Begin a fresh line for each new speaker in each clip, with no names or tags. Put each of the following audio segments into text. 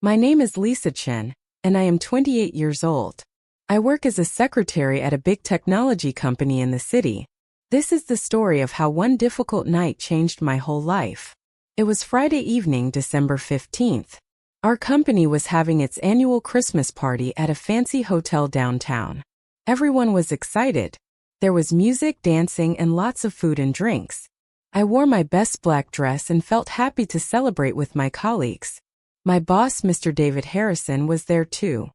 My name is Lisa Chen, and I am 28 years old. I work as a secretary at a big technology company in the city. This is the story of how one difficult night changed my whole life. It was Friday evening, December 15th. Our company was having its annual Christmas party at a fancy hotel downtown. Everyone was excited. There was music, dancing, and lots of food and drinks. I wore my best black dress and felt happy to celebrate with my colleagues. My boss, Mr. David Harrison, was there too.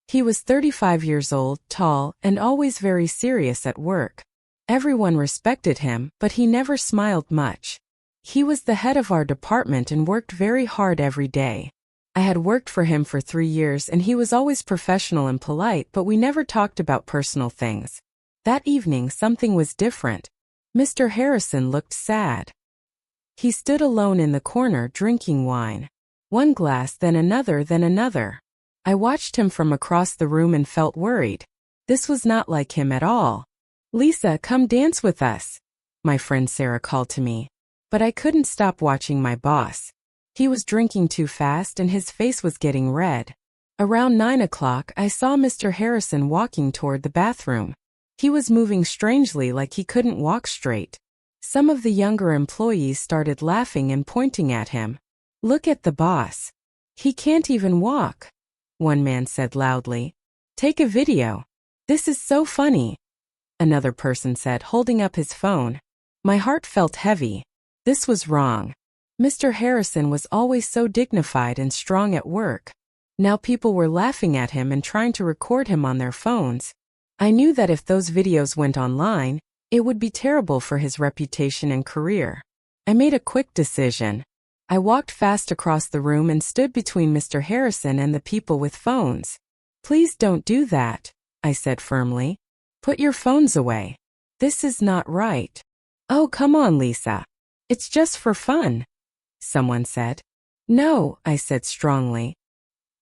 He was 35 years old, tall, and always very serious at work. Everyone respected him, but he never smiled much. He was the head of our department and worked very hard every day. I had worked for him for 3 years and he was always professional and polite, but we never talked about personal things. That evening something was different. Mr. Harrison looked sad. He stood alone in the corner drinking wine. One glass, then another, then another. I watched him from across the room and felt worried. This was not like him at all. "Lisa, come dance with us," my friend Sarah called to me. But I couldn't stop watching my boss. He was drinking too fast and his face was getting red. Around 9 o'clock, I saw Mr. Harrison walking toward the bathroom. He was moving strangely, like he couldn't walk straight. Some of the younger employees started laughing and pointing at him. "Look at the boss. He can't even walk," one man said loudly. "Take a video. This is so funny," another person said, holding up his phone. My heart felt heavy. This was wrong. Mr. Harrison was always so dignified and strong at work. Now people were laughing at him and trying to record him on their phones. I knew that if those videos went online, it would be terrible for his reputation and career. I made a quick decision. I walked fast across the room and stood between Mr. Harrison and the people with phones. "Please don't do that," I said firmly. "Put your phones away. This is not right." "Oh, come on, Lisa. It's just for fun," someone said. "No," I said strongly.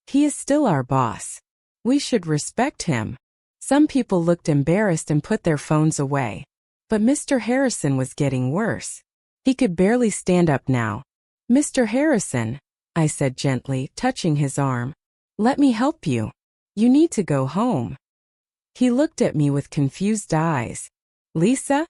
"He is still our boss. We should respect him." Some people looked embarrassed and put their phones away. But Mr. Harrison was getting worse. He could barely stand up now. "Mr. Harrison," I said gently, touching his arm. "Let me help you. You need to go home." He looked at me with confused eyes. "Lisa?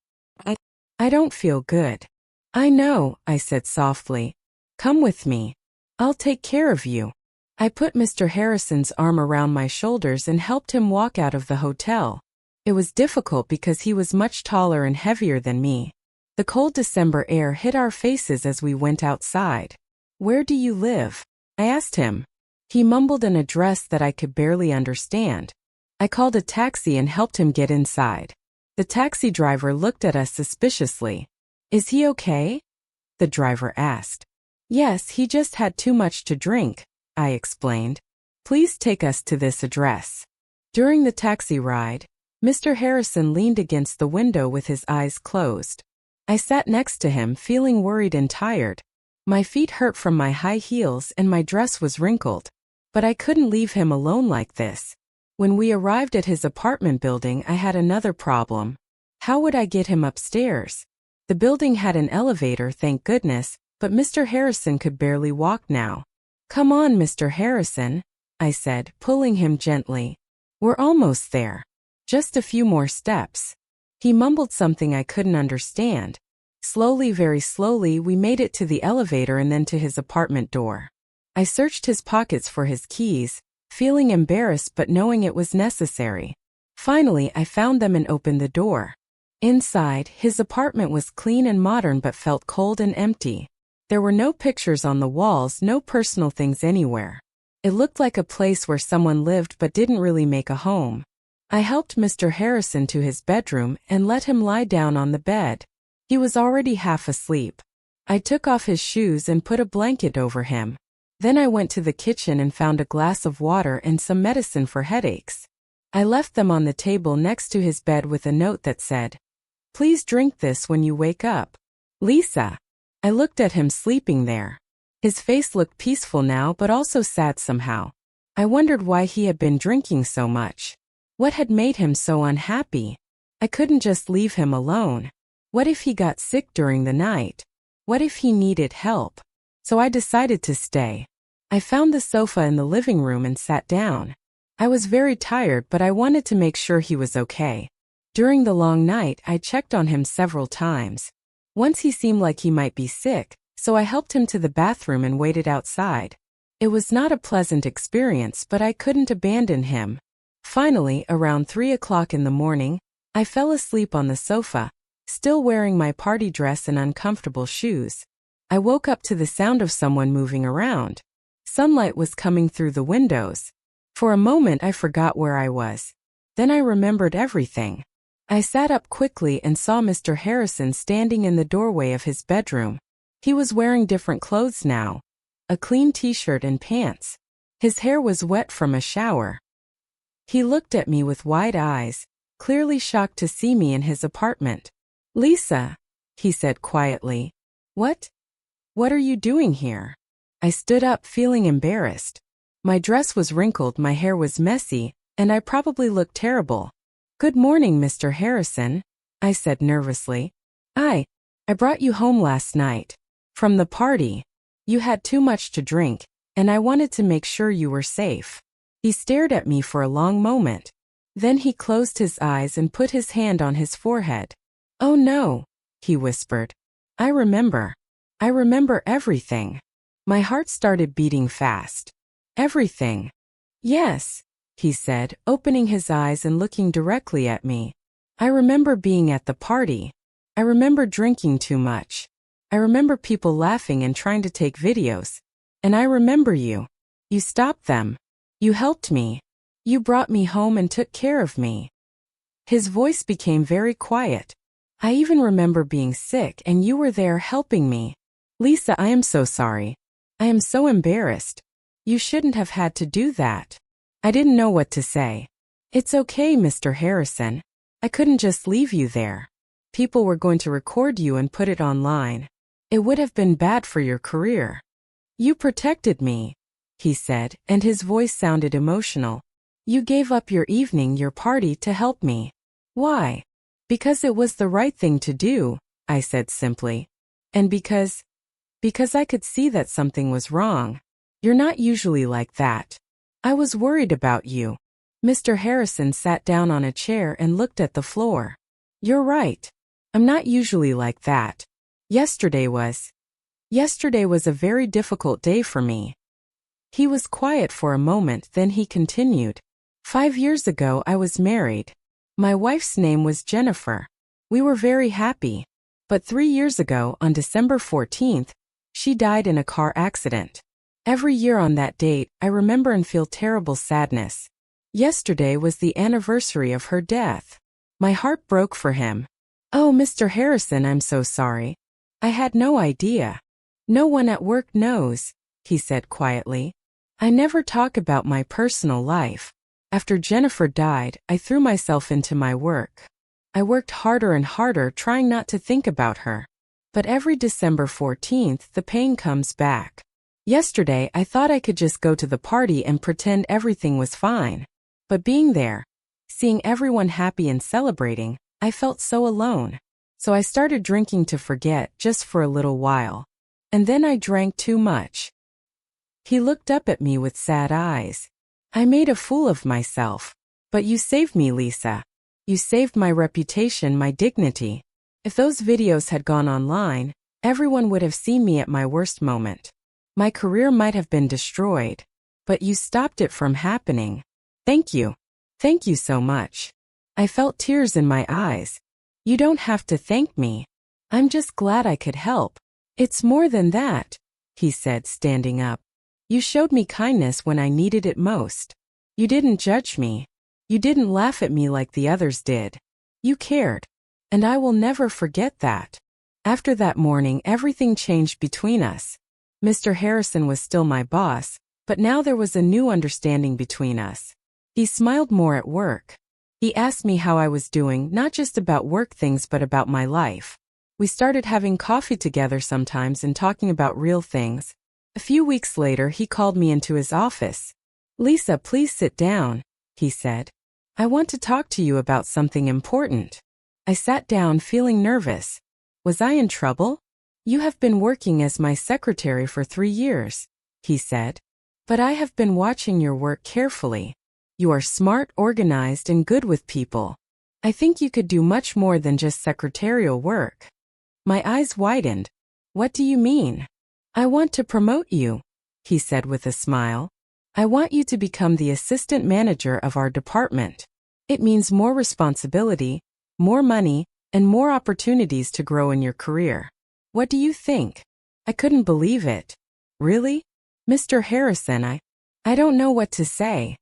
I don't feel good." "I know," I said softly. "Come with me. I'll take care of you." I put Mr. Harrison's arm around my shoulders and helped him walk out of the hotel. It was difficult because he was much taller and heavier than me. The cold December air hit our faces as we went outside. "Where do you live?" I asked him. He mumbled an address that I could barely understand. I called a taxi and helped him get inside. The taxi driver looked at us suspiciously. "Is he okay?" the driver asked. "Yes, he just had too much to drink," I explained. "Please take us to this address." During the taxi ride, Mr. Harrison leaned against the window with his eyes closed. I sat next to him, feeling worried and tired. My feet hurt from my high heels and my dress was wrinkled. But I couldn't leave him alone like this. When we arrived at his apartment building, I had another problem. How would I get him upstairs? The building had an elevator, thank goodness, but Mr. Harrison could barely walk now. "Come on, Mr. Harrison," I said, pulling him gently. "We're almost there. Just a few more steps." He mumbled something I couldn't understand. Slowly, very slowly, we made it to the elevator and then to his apartment door. I searched his pockets for his keys, feeling embarrassed but knowing it was necessary. Finally, I found them and opened the door. Inside, his apartment was clean and modern but felt cold and empty. There were no pictures on the walls, no personal things anywhere. It looked like a place where someone lived but didn't really make a home. I helped Mr. Harrison to his bedroom and let him lie down on the bed. He was already half asleep. I took off his shoes and put a blanket over him. Then I went to the kitchen and found a glass of water and some medicine for headaches. I left them on the table next to his bed with a note that said, "Please drink this when you wake up. Lisa." I looked at him sleeping there. His face looked peaceful now but also sad somehow. I wondered why he had been drinking so much. What had made him so unhappy? I couldn't just leave him alone. What if he got sick during the night? What if he needed help? So I decided to stay. I found the sofa in the living room and sat down. I was very tired, but I wanted to make sure he was okay. During the long night, I checked on him several times. Once he seemed like he might be sick, so I helped him to the bathroom and waited outside. It was not a pleasant experience, but I couldn't abandon him. Finally, around 3 o'clock in the morning, I fell asleep on the sofa, still wearing my party dress and uncomfortable shoes. I woke up to the sound of someone moving around. Sunlight was coming through the windows. For a moment I forgot where I was. Then I remembered everything. I sat up quickly and saw Mr. Harrison standing in the doorway of his bedroom. He was wearing different clothes now. A clean t-shirt and pants. His hair was wet from a shower. He looked at me with wide eyes, clearly shocked to see me in his apartment. "Lisa," he said quietly. What are you doing here?" I stood up, feeling embarrassed. My dress was wrinkled, my hair was messy, and I probably looked terrible. "Good morning, Mr. Harrison," I said nervously. I brought you home last night. From the party. You had too much to drink, and I wanted to make sure you were safe." He stared at me for a long moment. Then he closed his eyes and put his hand on his forehead. "Oh no," he whispered. I remember everything." My heart started beating fast. "Everything?" "Yes," he said, opening his eyes and looking directly at me. "I remember being at the party. I remember drinking too much. I remember people laughing and trying to take videos. And I remember you. You stopped them. You helped me. You brought me home and took care of me." His voice became very quiet. "I even remember being sick and you were there helping me. Lisa, I am so sorry. I am so embarrassed. You shouldn't have had to do that." I didn't know what to say. "It's okay, Mr. Harrison. I couldn't just leave you there. People were going to record you and put it online. It would have been bad for your career. You protected me," he said, and his voice sounded emotional. "You gave up your evening, your party, to help me. Why?" "Because it was the right thing to do," I said simply. "And because I could see that something was wrong. You're not usually like that. I was worried about you." Mr. Harrison sat down on a chair and looked at the floor. "You're right. I'm not usually like that. Yesterday was a very difficult day for me." He was quiet for a moment, then he continued. 5 years ago I was married. My wife's name was Jennifer. We were very happy. But 3 years ago, on December 14th, she died in a car accident. Every year on that date, I remember and feel terrible sadness. Yesterday was the anniversary of her death. My heart broke for him. "Oh, Mr. Harrison, I'm so sorry. I had no idea. No one at work knows," he said quietly. "I never talk about my personal life. After Jennifer died, I threw myself into my work. I worked harder and harder, trying not to think about her. But every December 14th, the pain comes back. Yesterday, I thought I could just go to the party and pretend everything was fine. But being there, seeing everyone happy and celebrating, I felt so alone. So I started drinking to forget, just for a little while. And then I drank too much." He looked up at me with sad eyes. "I made a fool of myself. But you saved me, Lisa. You saved my reputation, my dignity. If those videos had gone online, everyone would have seen me at my worst moment. My career might have been destroyed. But you stopped it from happening. Thank you. Thank you so much." I felt tears in my eyes. "You don't have to thank me. I'm just glad I could help. It's more than that," he said, standing up. "You showed me kindness when I needed it most. You didn't judge me. You didn't laugh at me like the others did. You cared. And I will never forget that." After that morning, everything changed between us. Mr. Harrison was still my boss, but now there was a new understanding between us. He smiled more at work. He asked me how I was doing, not just about work things but about my life. We started having coffee together sometimes and talking about real things. A few weeks later, he called me into his office. "Lisa, please sit down," he said. "I want to talk to you about something important." I sat down, feeling nervous. Was I in trouble? "You have been working as my secretary for 3 years," he said. But I have been watching your work carefully. You are smart, organized, and good with people. I think you could do much more than just secretarial work. My eyes widened. What do you mean? I want to promote you, he said with a smile. I want you to become the assistant manager of our department. It means more responsibility, more money, and more opportunities to grow in your career. What do you think? I couldn't believe it. Really? Mr. Harrison, I don't know what to say.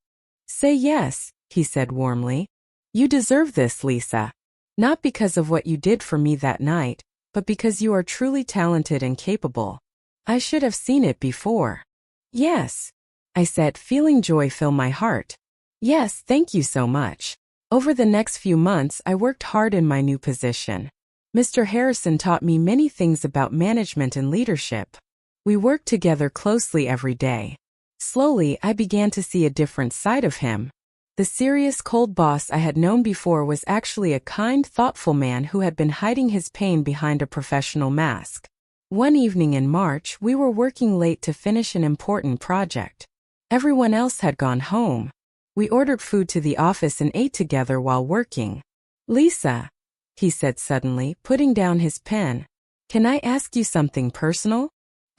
Say yes, he said warmly. You deserve this, Lisa. Not because of what you did for me that night, but because you are truly talented and capable. I should have seen it before. Yes, I said, feeling joy fill my heart. Yes, thank you so much. Over the next few months, I worked hard in my new position. Mr. Harrison taught me many things about management and leadership. We worked together closely every day. Slowly, I began to see a different side of him. The serious, cold boss I had known before was actually a kind, thoughtful man who had been hiding his pain behind a professional mask. One evening in March, we were working late to finish an important project. Everyone else had gone home. We ordered food to the office and ate together while working. Lisa, he said suddenly, putting down his pen, can I ask you something personal?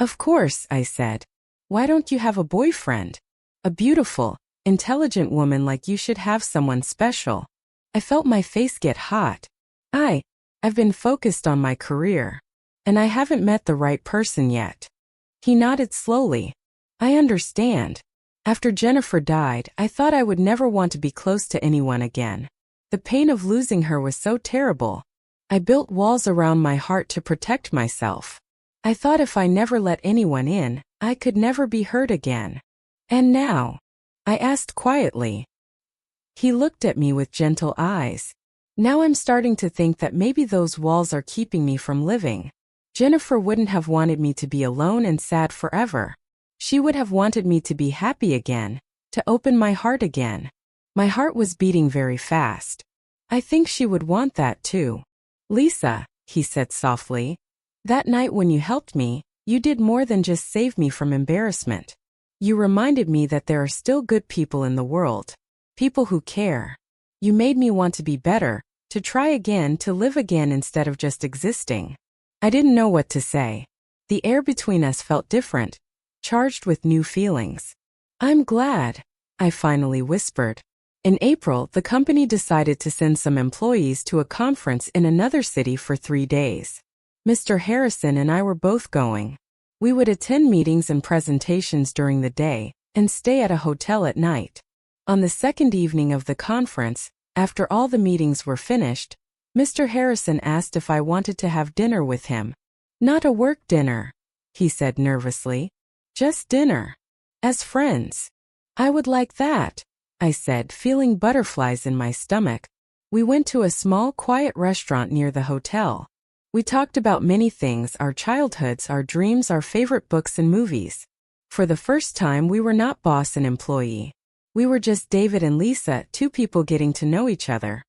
Of course, I said. Why don't you have a boyfriend? A beautiful, intelligent woman like you should have someone special. I felt my face get hot. I've been focused on my career. And I haven't met the right person yet. He nodded slowly. I understand. After Jennifer died, I thought I would never want to be close to anyone again. The pain of losing her was so terrible. I built walls around my heart to protect myself. I thought if I never let anyone in, I could never be hurt again. And now? I asked quietly. He looked at me with gentle eyes. Now I'm starting to think that maybe those walls are keeping me from living. Jennifer wouldn't have wanted me to be alone and sad forever. She would have wanted me to be happy again, to open my heart again. My heart was beating very fast. I think she would want that too. Lisa, he said softly, that night when you helped me, you did more than just save me from embarrassment. You reminded me that there are still good people in the world, people who care. You made me want to be better, to try again, to live again instead of just existing. I didn't know what to say. The air between us felt different, charged with new feelings. I'm glad, I finally whispered. In April, the company decided to send some employees to a conference in another city for 3 days. Mr. Harrison and I were both going. We would attend meetings and presentations during the day and stay at a hotel at night. On the second evening of the conference, after all the meetings were finished, Mr. Harrison asked if I wanted to have dinner with him. Not a work dinner, he said nervously. Just dinner. As friends. I would like that, I said, feeling butterflies in my stomach. We went to a small, quiet restaurant near the hotel. We talked about many things, our childhoods, our dreams, our favorite books and movies. For the first time, we were not boss and employee. We were just David and Lisa, two people getting to know each other.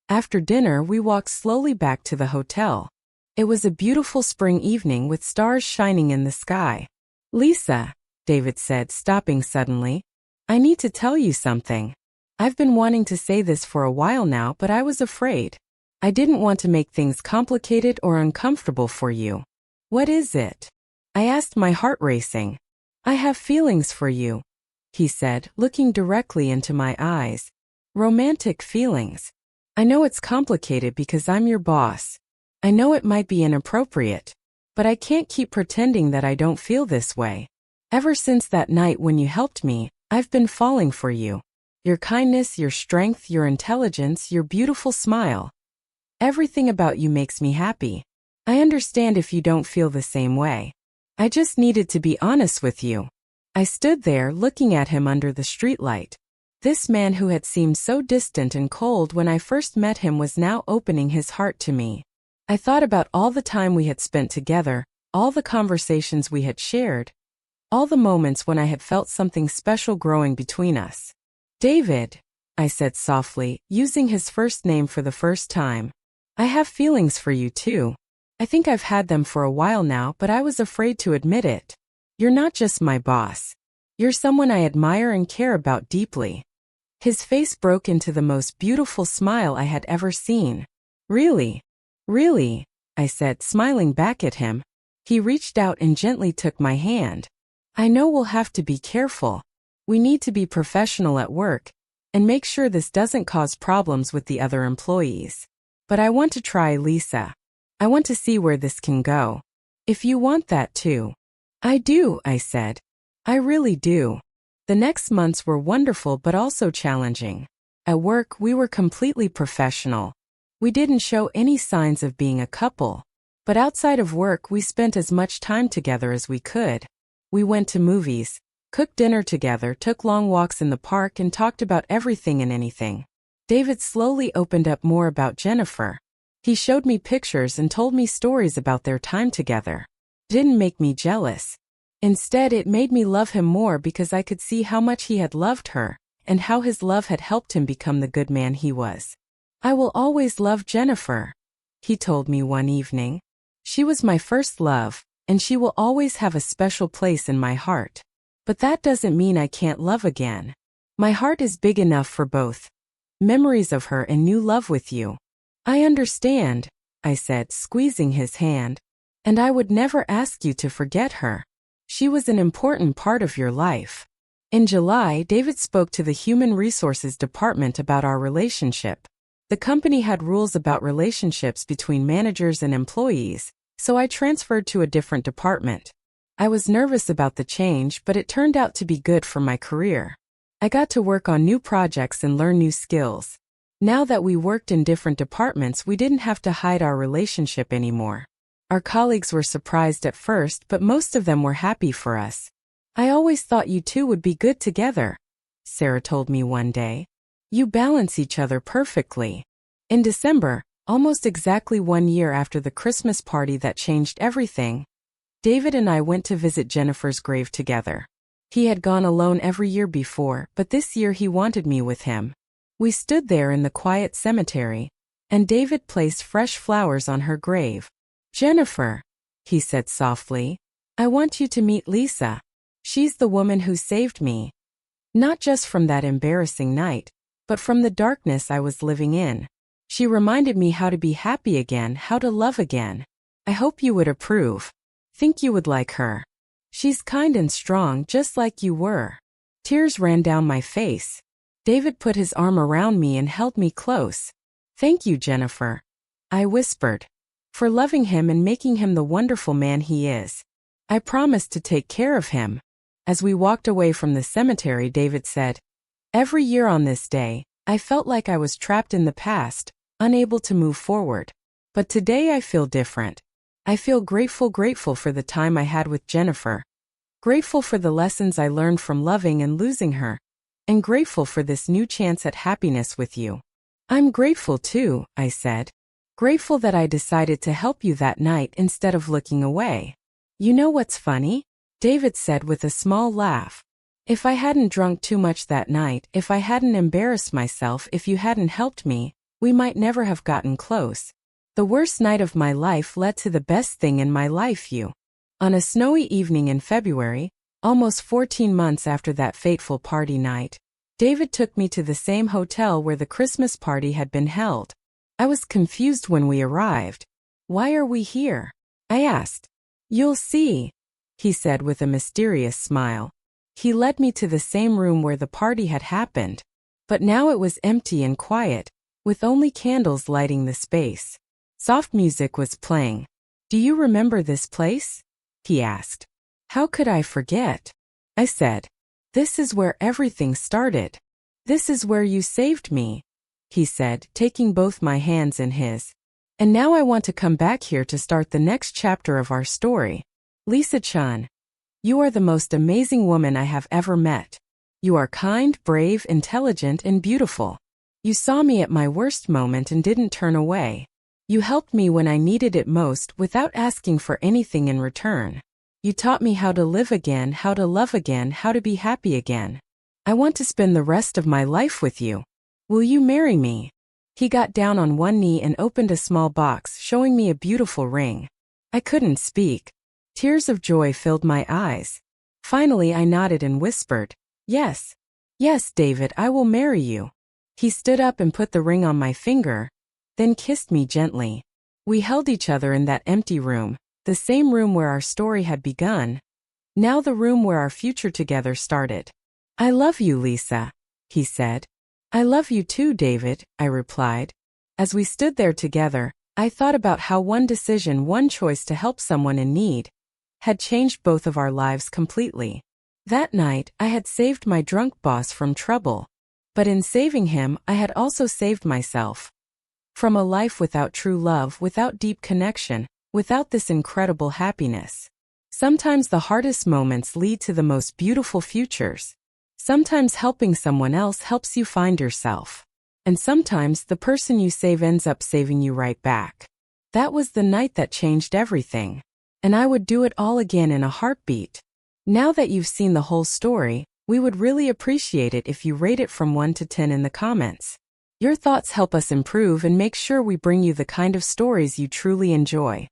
After dinner, we walked slowly back to the hotel. It was a beautiful spring evening with stars shining in the sky. Lisa, David said, stopping suddenly, I need to tell you something. I've been wanting to say this for a while now, but I was afraid. I didn't want to make things complicated or uncomfortable for you. What is it? I asked, my heart racing. I have feelings for you, he said, looking directly into my eyes. Romantic feelings. I know it's complicated because I'm your boss. I know it might be inappropriate, but I can't keep pretending that I don't feel this way. Ever since that night when you helped me, I've been falling for you. Your kindness, your strength, your intelligence, your beautiful smile. Everything about you makes me happy. I understand if you don't feel the same way. I just needed to be honest with you. I stood there looking at him under the streetlight. This man who had seemed so distant and cold when I first met him was now opening his heart to me. I thought about all the time we had spent together, all the conversations we had shared, all the moments when I had felt something special growing between us. David, I said softly, using his first name for the first time. I have feelings for you too. I think I've had them for a while now, but I was afraid to admit it. You're not just my boss. You're someone I admire and care about deeply." His face broke into the most beautiful smile I had ever seen. "Really? Really?" I said, smiling back at him. He reached out and gently took my hand. "I know we'll have to be careful. We need to be professional at work and make sure this doesn't cause problems with the other employees. But I want to try, Lisa. I want to see where this can go. If you want that too." "I do," I said. "I really do." The next months were wonderful but also challenging. At work, we were completely professional. We didn't show any signs of being a couple. But outside of work, we spent as much time together as we could. We went to movies, cooked dinner together, took long walks in the park, and talked about everything and anything. David slowly opened up more about Jennifer. He showed me pictures and told me stories about their time together. It didn't make me jealous. Instead, it made me love him more because I could see how much he had loved her and how his love had helped him become the good man he was. "I will always love Jennifer," he told me one evening. "She was my first love, and she will always have a special place in my heart. But that doesn't mean I can't love again. My heart is big enough for both memories of her and new love with you." "I understand," I said, squeezing his hand. "And I would never ask you to forget her. She was an important part of your life." In July, David spoke to the Human Resources Department about our relationship. The company had rules about relationships between managers and employees, so I transferred to a different department. I was nervous about the change, but it turned out to be good for my career. I got to work on new projects and learn new skills. Now that we worked in different departments, we didn't have to hide our relationship anymore. Our colleagues were surprised at first, but most of them were happy for us. "I always thought you two would be good together," Sarah told me one day. "You balance each other perfectly." In December, almost exactly 1 year after the Christmas party that changed everything, David and I went to visit Jennifer's grave together. He had gone alone every year before, but this year he wanted me with him. We stood there in the quiet cemetery, and David placed fresh flowers on her grave. "Jennifer," he said softly, "I want you to meet Lisa. She's the woman who saved me. Not just from that embarrassing night, but from the darkness I was living in. She reminded me how to be happy again, how to love again. I hope you would approve. Think you would like her. She's kind and strong, just like you were." Tears ran down my face. David put his arm around me and held me close. "Thank you, Jennifer," I whispered, "for loving him and making him the wonderful man he is. I promised to take care of him." As we walked away from the cemetery, David said, "Every year on this day, I felt like I was trapped in the past, unable to move forward. But today I feel different. I feel grateful for the time I had with Jennifer. Grateful for the lessons I learned from loving and losing her. And grateful for this new chance at happiness with you." "I'm grateful too," I said. "Grateful that I decided to help you that night instead of looking away." "You know what's funny?" David said with a small laugh. "If I hadn't drunk too much that night, if I hadn't embarrassed myself, if you hadn't helped me, we might never have gotten close. The worst night of my life led to the best thing in my life, you." On a snowy evening in February, almost 14 months after that fateful party night, David took me to the same hotel where the Christmas party had been held. I was confused when we arrived. "Why are we here?" I asked. "You'll see," he said with a mysterious smile. He led me to the same room where the party had happened, but now it was empty and quiet, with only candles lighting the space. Soft music was playing. "Do you remember this place?" he asked. "How could I forget?" I said. "This is where everything started. This is where you saved me," he said, taking both my hands in his. "And now I want to come back here to start the next chapter of our story. Lisa-chan, you are the most amazing woman I have ever met. You are kind, brave, intelligent, and beautiful. You saw me at my worst moment and didn't turn away. You helped me when I needed it most without asking for anything in return. You taught me how to live again, how to love again, how to be happy again. I want to spend the rest of my life with you. Will you marry me?" He got down on one knee and opened a small box, showing me a beautiful ring. I couldn't speak. Tears of joy filled my eyes. Finally, I nodded and whispered, "Yes. Yes, David, I will marry you." He stood up and put the ring on my finger, then kissed me gently. We held each other in that empty room, the same room where our story had begun, now the room where our future together started. "I love you, Lisa," he said. "I love you too, David," I replied. As we stood there together, I thought about how one decision, one choice to help someone in need, had changed both of our lives completely. That night, I had saved my drunk boss from trouble. But in saving him, I had also saved myself. From a life without true love, without deep connection, without this incredible happiness. Sometimes the hardest moments lead to the most beautiful futures. Sometimes helping someone else helps you find yourself. And sometimes the person you save ends up saving you right back. That was the night that changed everything. And I would do it all again in a heartbeat. Now that you've seen the whole story, we would really appreciate it if you rate it from 1 to 10 in the comments. Your thoughts help us improve and make sure we bring you the kind of stories you truly enjoy.